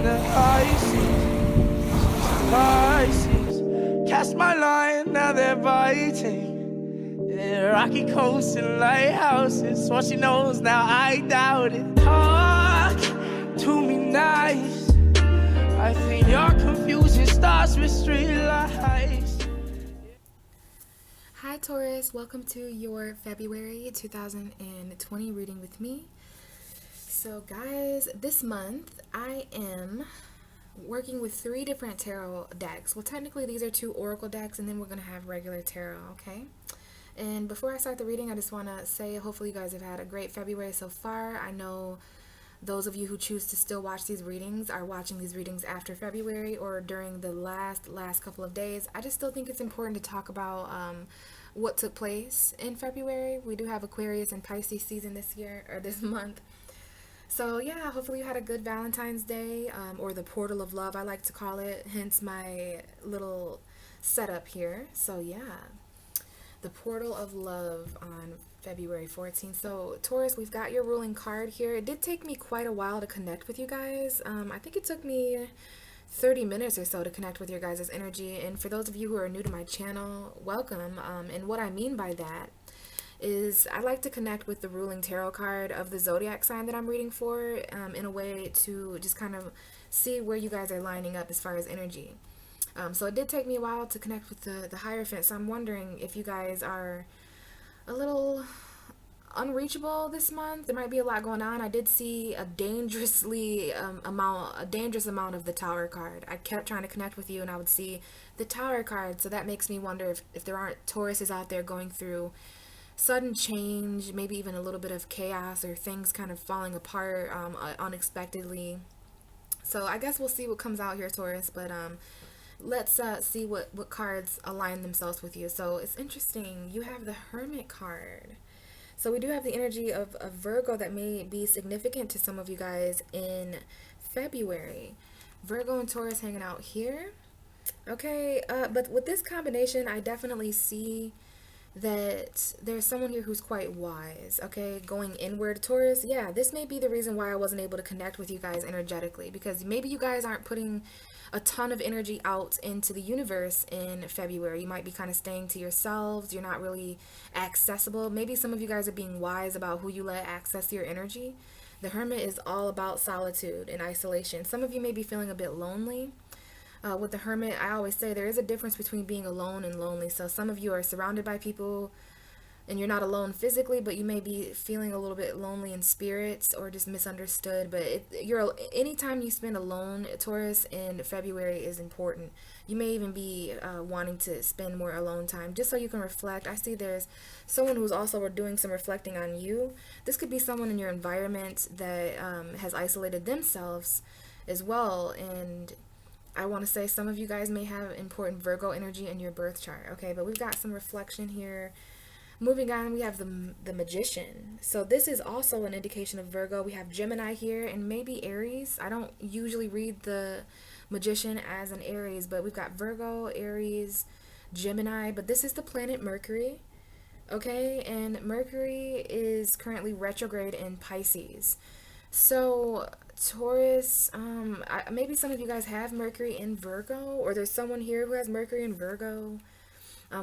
the high seas. Pisces, cast my line, now they're biting. Yeah, rocky coasts and lighthouses. What she knows now, I doubt it. Talk to me nice. I think your confusion starts with street lights. Hi Taurus, welcome to your February 2020 reading with me. So guys, this month I am working with 3 different tarot decks. Well, technically these are 2 oracle decks, and then we're going to have regular tarot, okay? And before I start the reading, I just want to say hopefully you guys have had a great February so far. I know those of you who choose to still watch these readings are watching these readings after February or during the last couple of days. I just still think it's important to talk about what took place in February. We do have Aquarius and Pisces season this year, or this month. So yeah, hopefully you had a good Valentine's Day, or the portal of love, I like to call it, hence my little setup here. So yeah, the portal of love on February 14th. So Taurus, we've got your ruling card here. It did take me quite a while to connect with you guys. I think it took me 30 minutes or so to connect with your guys' energy. And for those of you who are new to my channel, welcome. And what I mean by that is I like to connect with the ruling tarot card of the zodiac sign that I'm reading for, in a way to just kind of see where you guys are lining up as far as energy. So it did take me a while to connect with the Hierophant, so I'm wondering if you guys are a little unreachable this month. There might be a lot going on. I did see a dangerous amount of the Tower card. I kept trying to connect with you and I would see the Tower card, so that makes me wonder if there aren't Tauruses out there going through sudden change, maybe even a little bit of chaos or things kind of falling apart unexpectedly. So I guess we'll see what comes out here, Taurus, but let's see what cards align themselves with you. So it's interesting. You have the Hermit card. So we do have the energy of Virgo that may be significant to some of you guys in February. Virgo and Taurus hanging out here. Okay, but with this combination, I definitely see that there's someone here who's quite wise, okay? Going inward, Taurus, yeah, this may be the reason why I wasn't able to connect with you guys energetically, because maybe you guys aren't putting a ton of energy out into the universe in February. You might be kind of staying to yourselves. You're not really accessible. Maybe some of you guys are being wise about who you let access your energy. The Hermit is all about solitude and isolation. Some of you may be feeling a bit lonely. With the Hermit, I always say there is a difference between being alone and lonely. So some of you are surrounded by people and you're not alone physically, but you may be feeling a little bit lonely in spirits or just misunderstood. But anytime you spend alone, Taurus, in February is important. You may even be wanting to spend more alone time just so you can reflect. I see there's someone who's also doing some reflecting on you. This could be someone in your environment that has isolated themselves as well. And I want to say some of you guys may have important Virgo energy in your birth chart. Okay, but we've got some reflection here. Moving on, we have the Magician. So this is also an indication of Virgo. We have Gemini here and maybe Aries. I don't usually read the Magician as an Aries, but we've got Virgo, Aries, Gemini. But this is the planet Mercury. Okay, and Mercury is currently retrograde in Pisces. So Taurus, maybe some of you guys have Mercury in Virgo, or there's someone here who has Mercury in Virgo.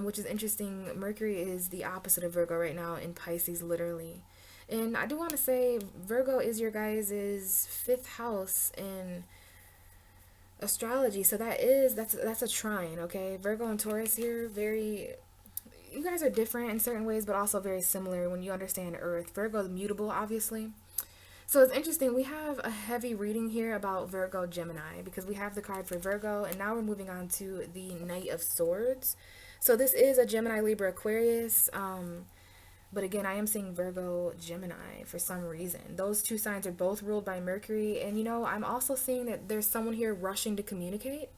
Which is interesting. Mercury is the opposite of Virgo right now in Pisces, literally. And I do want to say Virgo is your guys' 5th house in astrology. So that's a trine, okay? Virgo and Taurus here, you guys are different in certain ways, but also very similar when you understand Earth. Virgo is mutable, obviously. So it's interesting. We have a heavy reading here about Virgo, Gemini, because we have the card for Virgo, and now we're moving on to the Knight of Swords. So this is a Gemini, Libra, Aquarius, but again, I am seeing Virgo, Gemini for some reason. Those 2 signs are both ruled by Mercury, and I'm also seeing that there's someone here rushing to communicate.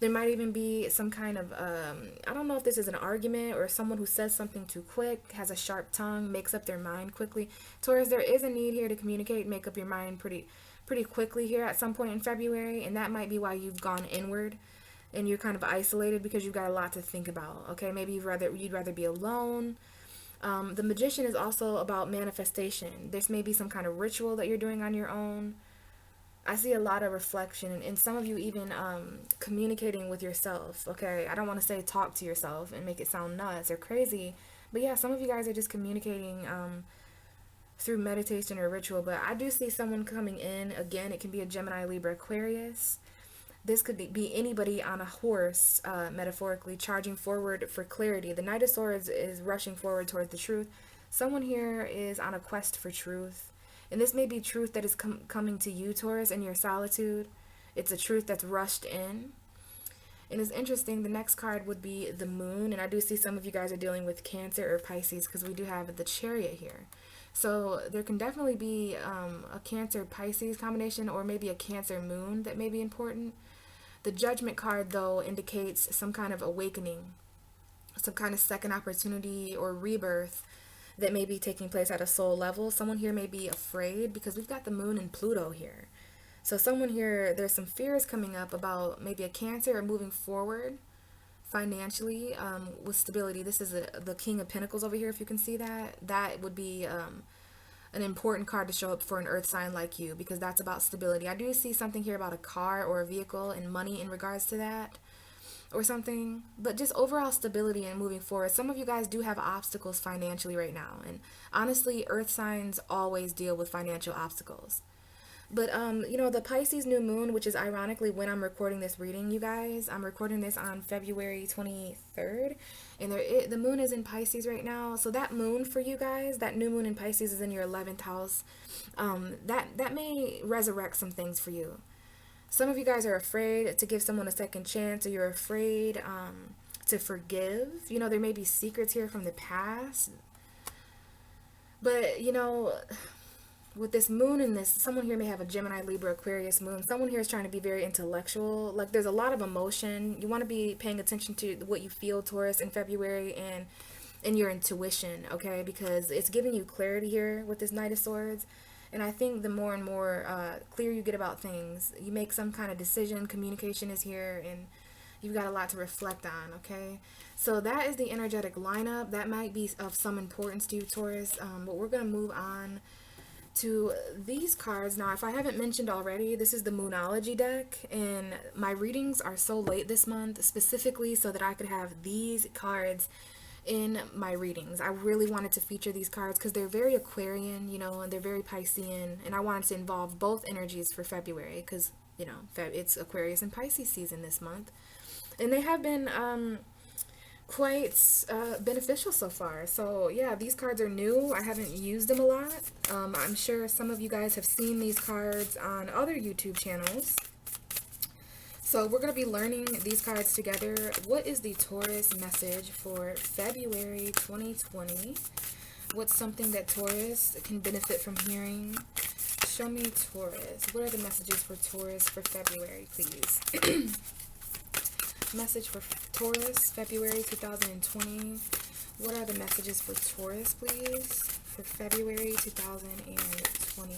There might even be some kind of, I don't know if this is an argument or someone who says something too quick, has a sharp tongue, makes up their mind quickly. Taurus, there is a need here to communicate, make up your mind pretty quickly here at some point in February, and that might be why you've gone inward. And you're kind of isolated because you've got a lot to think about. Okay, maybe you'd rather be alone. The Magician is also about manifestation. This may be some kind of ritual that you're doing on your own. I see a lot of reflection, and some of you even communicating with yourself. Okay, I don't want to say talk to yourself and make it sound nuts or crazy, but yeah, some of you guys are just communicating through meditation or ritual. But I do see someone coming in. Again, it can be a Gemini, Libra, Aquarius. This could be anybody on a horse, metaphorically, charging forward for clarity. The Knight of Swords is rushing forward towards the truth. Someone here is on a quest for truth. And this may be truth that is coming to you, Taurus, in your solitude. It's a truth that's rushed in. And it's interesting, the next card would be the Moon. And I do see some of you guys are dealing with Cancer or Pisces because we do have the Chariot here. So there can definitely be a Cancer-Pisces combination, or maybe a Cancer-Moon that may be important. The Judgment card, though, indicates some kind of awakening, some kind of second opportunity or rebirth that may be taking place at a soul level. Someone here may be afraid because we've got the Moon and Pluto here. So someone here, there's some fears coming up about maybe a Cancer or moving forward financially with stability. This is the King of Pentacles over here, if you can see that. That would be an important card to show up for an earth sign like you, because that's about stability. I do see something here about a car or a vehicle and money in regards to that or something, but just overall stability and moving forward. Some of you guys do have obstacles financially right now, and honestly, earth signs always deal with financial obstacles. But you know, the Pisces new moon, which is ironically when I'm recording this reading, you guys, I'm recording this on February 23rd, and the moon is in Pisces right now. So that moon for you guys, that new moon in Pisces, is in your 11th house. That may resurrect some things for you. Some of you guys are afraid to give someone a second chance, or you're afraid to forgive. You know, there may be secrets here from the past. But, you know, with this moon and this, someone here may have a Gemini, Libra, Aquarius moon. Someone here is trying to be very intellectual. Like, there's a lot of emotion. You want to be paying attention to what you feel, Taurus, in February, and your intuition, okay? Because it's giving you clarity here with this Knight of Swords. And I think the more and more clear you get about things, you make some kind of decision, communication is here, and you've got a lot to reflect on, okay? So that is the energetic lineup. That might be of some importance to you, Taurus, but we're going to move on to these cards. Now, if I haven't mentioned already, this is the Moonology deck, and my readings are so late this month, specifically so that I could have these cards in my readings. I really wanted to feature these cards because they're very Aquarian, you know, and they're very Piscean, and I wanted to involve both energies for February because, you know, it's Aquarius and Pisces season this month, and they have been quite beneficial so far. So yeah, these cards are new. I haven't used them a lot. I'm sure some of you guys have seen these cards on other YouTube channels. So we're going to be learning these cards together. What is the Taurus message for February 2020? What's something that Taurus can benefit from hearing? Show me, Taurus. What are the messages for Taurus for February, please? Message for Taurus, February 2020. What are the messages for Taurus, please, for February 2020?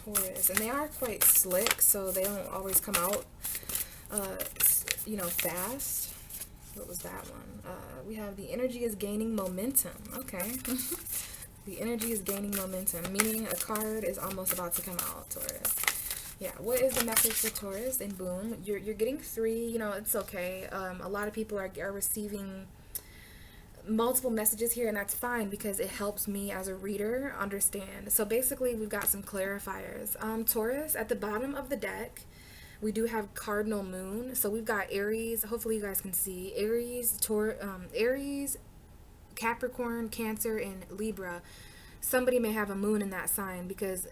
Taurus. And they are quite slick, so they don't always come out, you know, fast. What was that one? We have the energy is gaining momentum. Okay. The energy is gaining momentum, meaning a card is almost about to come out, Taurus. Yeah, what is the message for Taurus? And boom, you're getting 3. You know, it's okay. A lot of people are receiving multiple messages here, and that's fine because it helps me as a reader understand. So basically, we've got some clarifiers. Taurus, at the bottom of the deck, we do have cardinal moon. So we've got Aries. Hopefully, you guys can see Aries, Aries, Capricorn, Cancer, and Libra. Somebody may have a moon in that sign because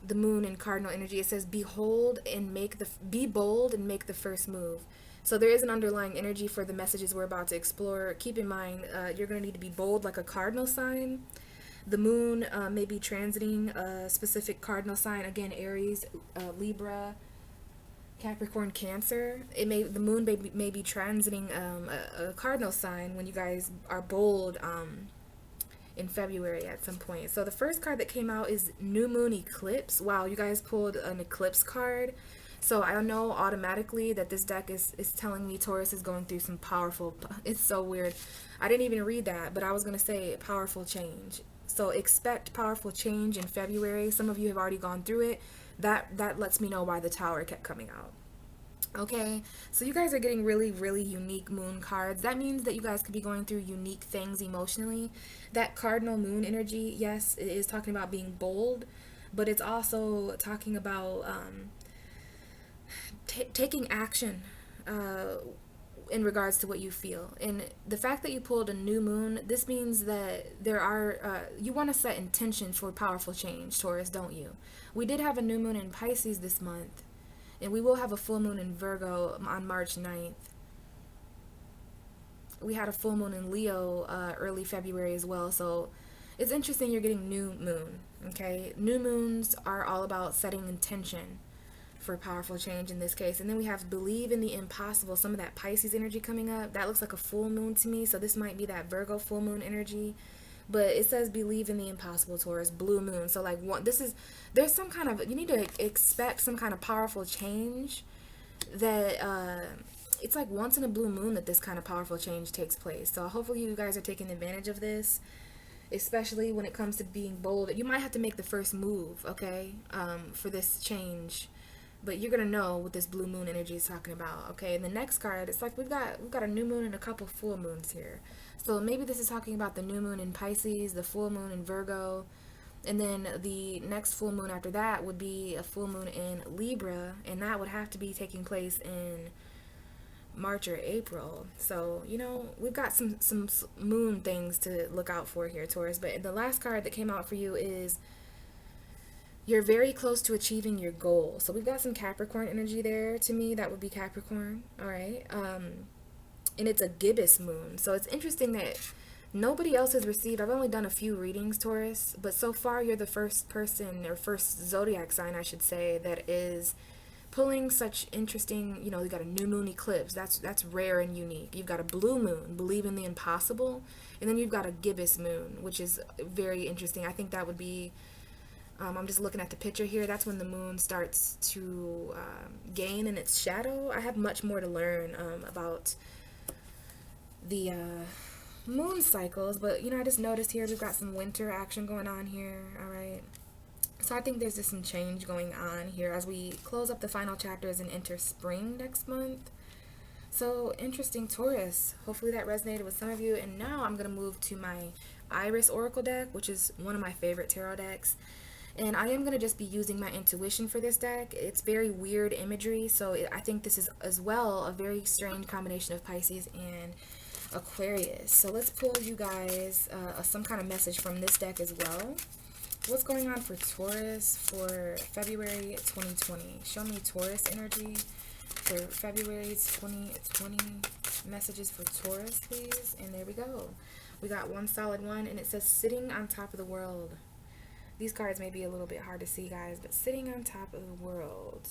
the moon in cardinal energy, it says be bold and make the first move. So there is an underlying energy for the messages we're about to explore. Keep in mind, you're going to need to be bold like a cardinal sign. The moon may be transiting a specific cardinal sign. Again, Aries, Libra, Capricorn, Cancer. The moon may be transiting a cardinal sign when you guys are bold in February at some point. So the first card that came out is New Moon Eclipse. Wow, you guys pulled an eclipse card. So I know automatically that this deck is telling me Taurus is going through some powerful, it's so weird. I didn't even read that, but I was going to say powerful change. So expect powerful change in February. Some of you have already gone through it. That lets me know why the Tower kept coming out. Okay, so you guys are getting really, really unique moon cards. That means that you guys could be going through unique things emotionally. That cardinal moon energy, yes, it is talking about being bold, but it's also talking about taking action in regards to what you feel. And the fact that you pulled a new moon, this means that there are, you want to set intention for powerful change, Taurus, don't you? We did have a new moon in Pisces this month. And we will have a full moon in Virgo on March 9th. We had a full moon in Leo early February as well. So it's interesting you're getting new moon, okay? New moons are all about setting intention for powerful change in this case. And then we have believe in the impossible, some of that Pisces energy coming up. That looks like a full moon to me. So this might be that Virgo full moon energy. But it says believe in the impossible, Taurus, blue moon. So like there's some kind of, you need to expect some kind of powerful change that it's like once in a blue moon that this kind of powerful change takes place. So hopefully you guys are taking advantage of this, especially when it comes to being bold. You might have to make the first move, okay, for this change. But you're gonna know what this blue moon energy is talking about, okay? And the next card, it's like we've got a new moon and a couple full moons here. So maybe this is talking about the new moon in Pisces, the full moon in Virgo, and then the next full moon after that would be a full moon in Libra, and that would have to be taking place in March or April. So, you know, we've got some moon things to look out for here, Taurus. But the last card that came out for you is you're very close to achieving your goal. So we've got some Capricorn energy there. To me, that would be Capricorn. All right. And it's a gibbous moon. So it's interesting that nobody else has received, I've only done a few readings, Taurus, but so far you're the first person, or first zodiac sign, I should say, that is pulling such interesting, you know, you got a new moon eclipse. That's rare and unique. You've got a blue moon, believe in the impossible. And then you've got a gibbous moon, which is very interesting. I think that would be, I'm just looking at the picture here. That's when the moon starts to gain in its shadow. I have much more to learn about the moon cycles, but you know, I just noticed here we've got some winter action going on here. All right, so I think there's just some change going on here as we close up the final chapters and enter spring next month. So interesting, Taurus. Hopefully that resonated with some of you. And now I'm gonna move to my Iris Oracle deck, which is one of my favorite tarot decks. And I am going to just be using my intuition for this deck. It's very weird imagery, so I think this is as well a very strange combination of Pisces and Aquarius. So let's pull you guys some kind of message from this deck as well. What's going on for Taurus for February 2020? Show me Taurus energy for February 2020. Messages for Taurus, please. And there we go. We got one solid one, and it says sitting on top of the world. These cards may be a little bit hard to see, guys, but sitting on top of the world.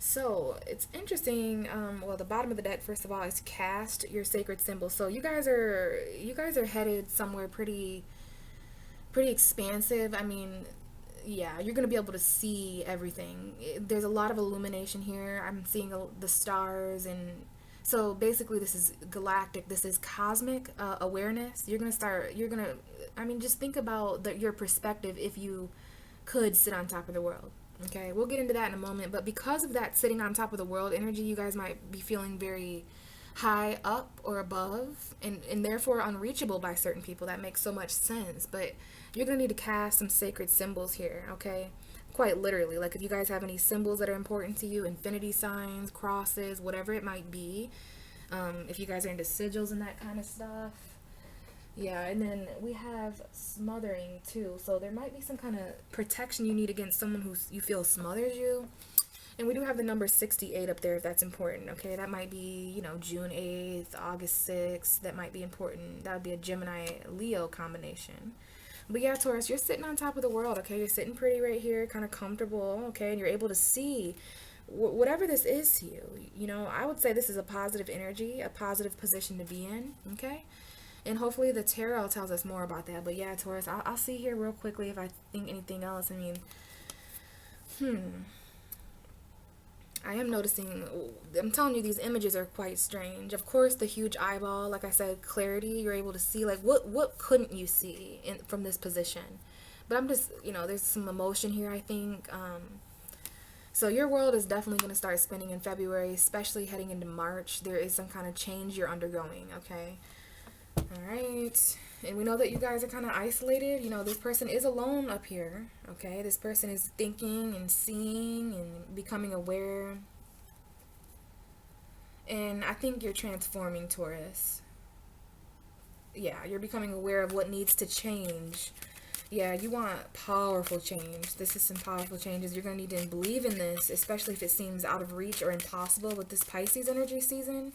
So it's interesting. Well, the bottom of the deck, first of all, is cast your sacred symbol. So you guys are headed somewhere pretty expansive. I mean, yeah, you're gonna be able to see everything. There's a lot of illumination here. I'm seeing the stars, and so basically this is galactic. This is cosmic awareness. I mean, just think about your perspective if you could sit on top of the world. Okay, we'll get into that in a moment. But because of that sitting on top of the world energy, you guys might be feeling very high up or above, and therefore unreachable by certain people. That makes so much sense. But you're going to need to cast some sacred symbols here, okay? Quite literally. Like if you guys have any symbols that are important to you, infinity signs, crosses, whatever it might be. If you guys are into sigils and that kind of stuff. Yeah, and then we have smothering too. So there might be some kind of protection you need against someone who you feel smothers you. And we do have the number 68 up there if that's important, okay? That might be, you know, June 8th, August 6th. That might be important. That would be a Gemini-Leo combination. But yeah, Taurus, you're sitting on top of the world, okay? You're sitting pretty right here, kind of comfortable, okay? And you're able to see whatever this is to you. You know, I would say this is a positive energy, a positive position to be in, okay? And hopefully the tarot tells us more about that. But yeah, Taurus, I'll see here real quickly if I think anything else. I mean, I am noticing, I'm telling you, these images are quite strange. Of course, the huge eyeball, like I said, clarity, you're able to see, like, what couldn't you see from this position? But I'm just, there's some emotion here, I think. So your world is definitely going to start spinning in February, especially heading into March. There is some kind of change you're undergoing, okay? All right. And we know that you guys are kind of isolated. This person is alone up here, okay? This person is thinking and seeing and becoming aware. And I think you're transforming, Taurus. Yeah, you're becoming aware of what needs to change. Yeah, you want powerful change. This is some powerful changes. You're going to need to believe in this, especially if it seems out of reach or impossible with this Pisces energy season.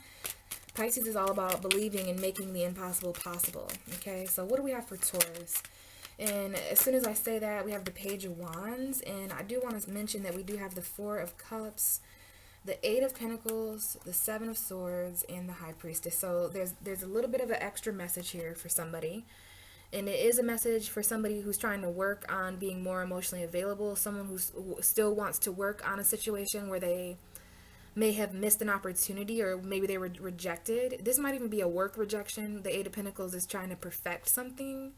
Pisces is all about believing and making the impossible possible. Okay, so what do we have for Taurus? And as soon as I say that, we have the Page of Wands. And I do want to mention that we do have the Four of Cups, the Eight of Pentacles, the Seven of Swords, and the High Priestess. So there's a little bit of an extra message here for somebody. And it is a message for somebody who's trying to work on being more emotionally available, someone who still wants to work on a situation where they may have missed an opportunity, or maybe they were rejected. This might even be a work rejection. The Eight of Pentacles is trying to perfect something.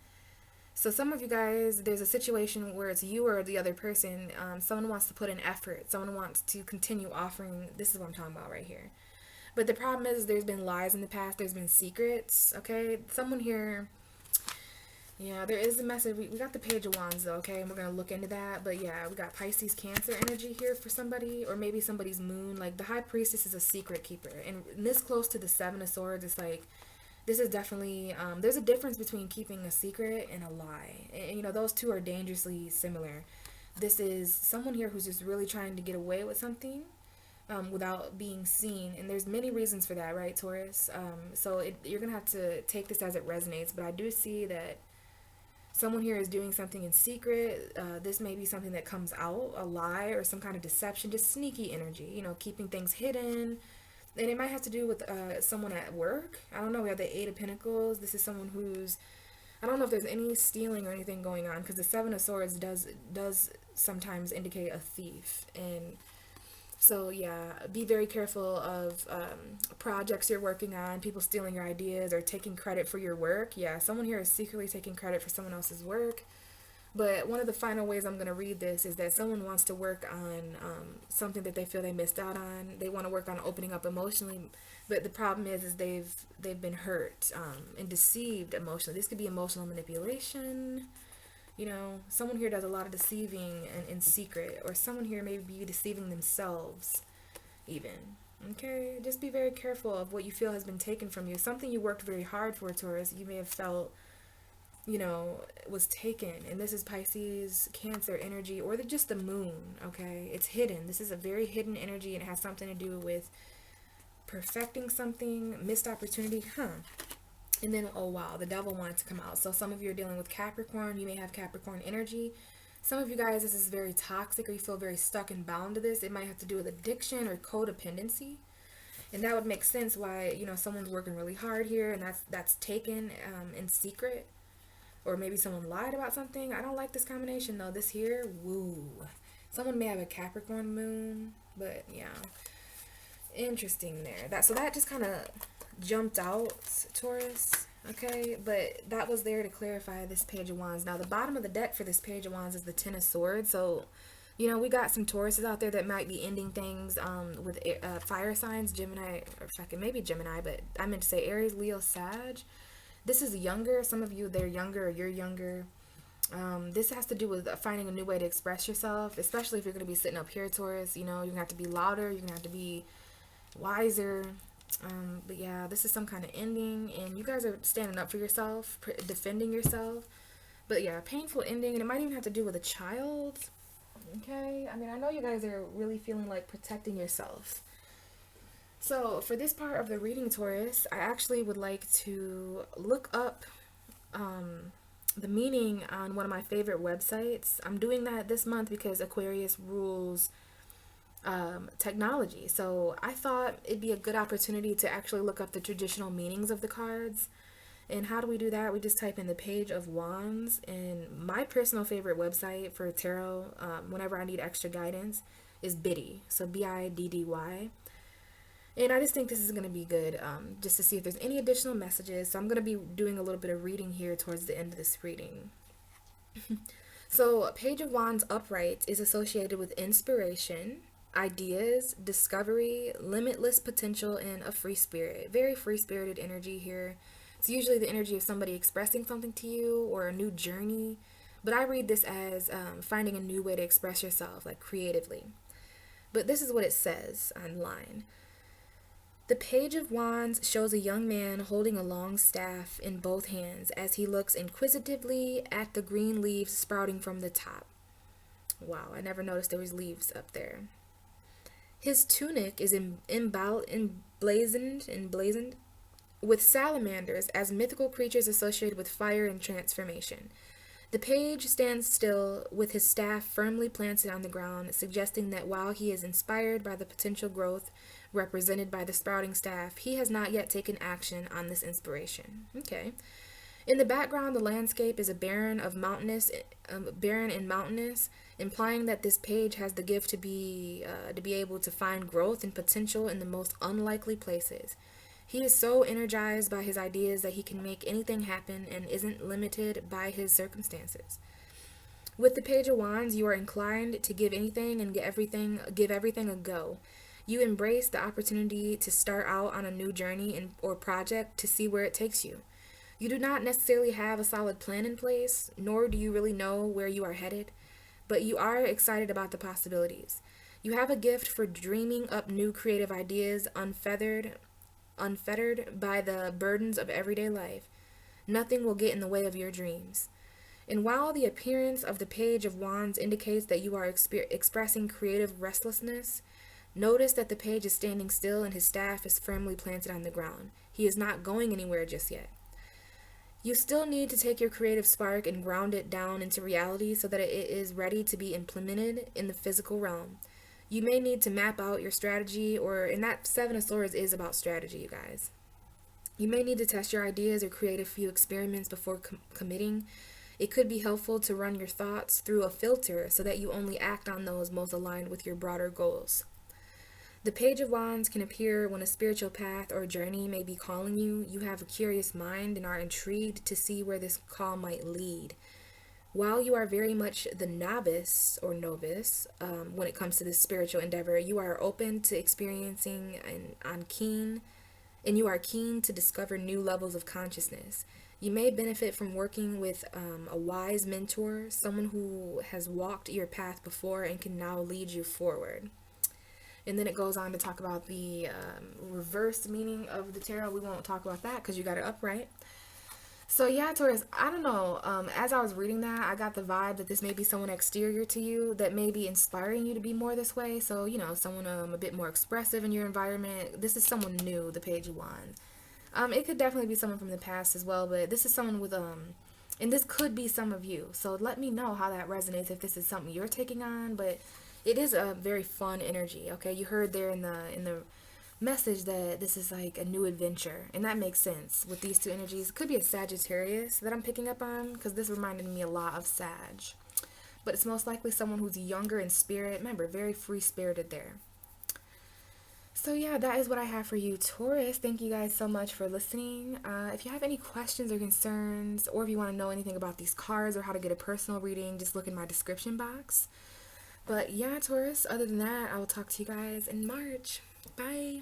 So some of you guys, there's a situation where it's you or the other person. Someone wants to put in effort. Someone wants to continue offering. This is what I'm talking about right here. But the problem is there's been lies in the past. There's been secrets, okay? Someone here... Yeah, there is a message. We got the Page of Wands, though, okay? And we're going to look into that. But yeah, we got Pisces, Cancer energy here for somebody. Or maybe somebody's moon. Like, the High Priestess is a secret keeper. And this close to the Seven of Swords, it's like, this is definitely... there's a difference between keeping a secret and a lie. And, those two are dangerously similar. This is someone here who's just really trying to get away with something without being seen. And there's many reasons for that, right, Taurus? So you're going to have to take this as it resonates. But I do see that someone here is doing something in secret. This may be something that comes out, a lie or some kind of deception, just sneaky energy, keeping things hidden. And it might have to do with someone at work. I don't know. We have the Eight of Pentacles. This is someone who's, I don't know if there's any stealing or anything going on, because the Seven of Swords does sometimes indicate a thief. And so yeah, be very careful of projects you're working on, people stealing your ideas or taking credit for your work. Yeah, someone here is secretly taking credit for someone else's work. But one of the final ways I'm going to read this is that someone wants to work on something that they feel they missed out on. They want to work on opening up emotionally, but the problem is they've been hurt and deceived emotionally. This could be emotional manipulation. Someone here does a lot of deceiving and in secret, or someone here may be deceiving themselves even. Okay, just be very careful of what you feel has been taken from you. Something you worked very hard for, Taurus, you may have felt, was taken. And this is Pisces, Cancer energy, or just the moon, okay? It's hidden. This is a very hidden energy, and it has something to do with perfecting something, missed opportunity, And then, oh wow, the devil wanted to come out. So some of you are dealing with Capricorn. You may have Capricorn energy. Some of you guys, this is very toxic, or you feel very stuck and bound to this. It might have to do with addiction or codependency. And that would make sense why, someone's working really hard here, and that's taken in secret. Or maybe someone lied about something. I don't like this combination, though. This here, woo. Someone may have a Capricorn moon, but yeah. Interesting there. So that just kind of jumped out, Taurus, okay? But that was there to clarify this Page of Wands. Now, the bottom of the deck for this Page of Wands is the Ten of Swords. So, we got some Tauruses out there that might be ending things with fire signs, Gemini, or maybe Gemini, but I meant to say Aries, Leo, Sag. This is younger. Some of you, they're younger, or you're younger. This has to do with finding a new way to express yourself, especially if you're going to be sitting up here, Taurus. You're going to have to be louder. You're going to have to be wiser. But yeah, this is some kind of ending, and you guys are standing up for yourself, defending yourself. But yeah, painful ending, and it might even have to do with a child. Okay, I know you guys are really feeling like protecting yourself. So for this part of the reading, Taurus, I actually would like to look up the meaning on one of my favorite websites. I'm doing that this month because Aquarius rules technology. So I thought it'd be a good opportunity to actually look up the traditional meanings of the cards. And how do we do that? We just type in the Page of Wands, and my personal favorite website for tarot, whenever I need extra guidance, is Biddy. So Biddy. And I just think this is going to be good, just to see if there's any additional messages. So I'm going to be doing a little bit of reading here towards the end of this reading. So Page of Wands upright is associated with inspiration, ideas, discovery, limitless potential, and a free spirit. Very free-spirited energy here. It's usually the energy of somebody expressing something to you or a new journey. But I read this as finding a new way to express yourself, like creatively. But this is what it says online. The Page of Wands shows a young man holding a long staff in both hands as he looks inquisitively at the green leaves sprouting from the top. Wow, I never noticed there was leaves up there. His tunic is emblazoned with salamanders as mythical creatures associated with fire and transformation. The page stands still with his staff firmly planted on the ground, suggesting that while he is inspired by the potential growth represented by the sprouting staff, he has not yet taken action on this inspiration. Okay. In the background, the landscape is barren and mountainous, implying that this page has the gift to be able to find growth and potential in the most unlikely places. He is so energized by his ideas that he can make anything happen and isn't limited by his circumstances. With the Page of Wands, you are inclined to give anything and give everything a go. You embrace the opportunity to start out on a new journey or project to see where it takes you. You do not necessarily have a solid plan in place, nor do you really know where you are headed, but you are excited about the possibilities. You have a gift for dreaming up new creative ideas, unfettered by the burdens of everyday life. Nothing will get in the way of your dreams. And while the appearance of the Page of Wands indicates that you are expressing creative restlessness, notice that the page is standing still and his staff is firmly planted on the ground. He is not going anywhere just yet. You still need to take your creative spark and ground it down into reality so that it is ready to be implemented in the physical realm. You may need to map out your strategy, and that Seven of Swords is about strategy, you guys. You may need to test your ideas or create a few experiments before committing. It could be helpful to run your thoughts through a filter so that you only act on those most aligned with your broader goals. The Page of Wands can appear when a spiritual path or journey may be calling you. You have a curious mind and are intrigued to see where this call might lead. While you are very much the novice when it comes to this spiritual endeavor, you are open to experiencing and you are keen to discover new levels of consciousness. You may benefit from working with a wise mentor, someone who has walked your path before and can now lead you forward. And then it goes on to talk about the reversed meaning of the tarot. We won't talk about that because you got it upright. So yeah, Taurus, I don't know. As I was reading that, I got the vibe that this may be someone exterior to you that may be inspiring you to be more this way. So, you know, someone a bit more expressive in your environment. This is someone new, the Page of Wands. It could definitely be someone from the past as well, but this is someone with, and this could be some of you. So let me know how that resonates if this is something you're taking on, but it is a very fun energy, okay? You heard there in the message that this is like a new adventure, and that makes sense with these two energies. It could be a Sagittarius that I'm picking up on because this reminded me a lot of Sag, but it's most likely someone who's younger in spirit. Remember, very free-spirited there. So yeah, that is what I have for you, Taurus. Thank you guys so much for listening. If you have any questions or concerns, or if you want to know anything about these cards or how to get a personal reading, just look in my description box. But yeah, Taurus, other than that, I will talk to you guys in March. Bye.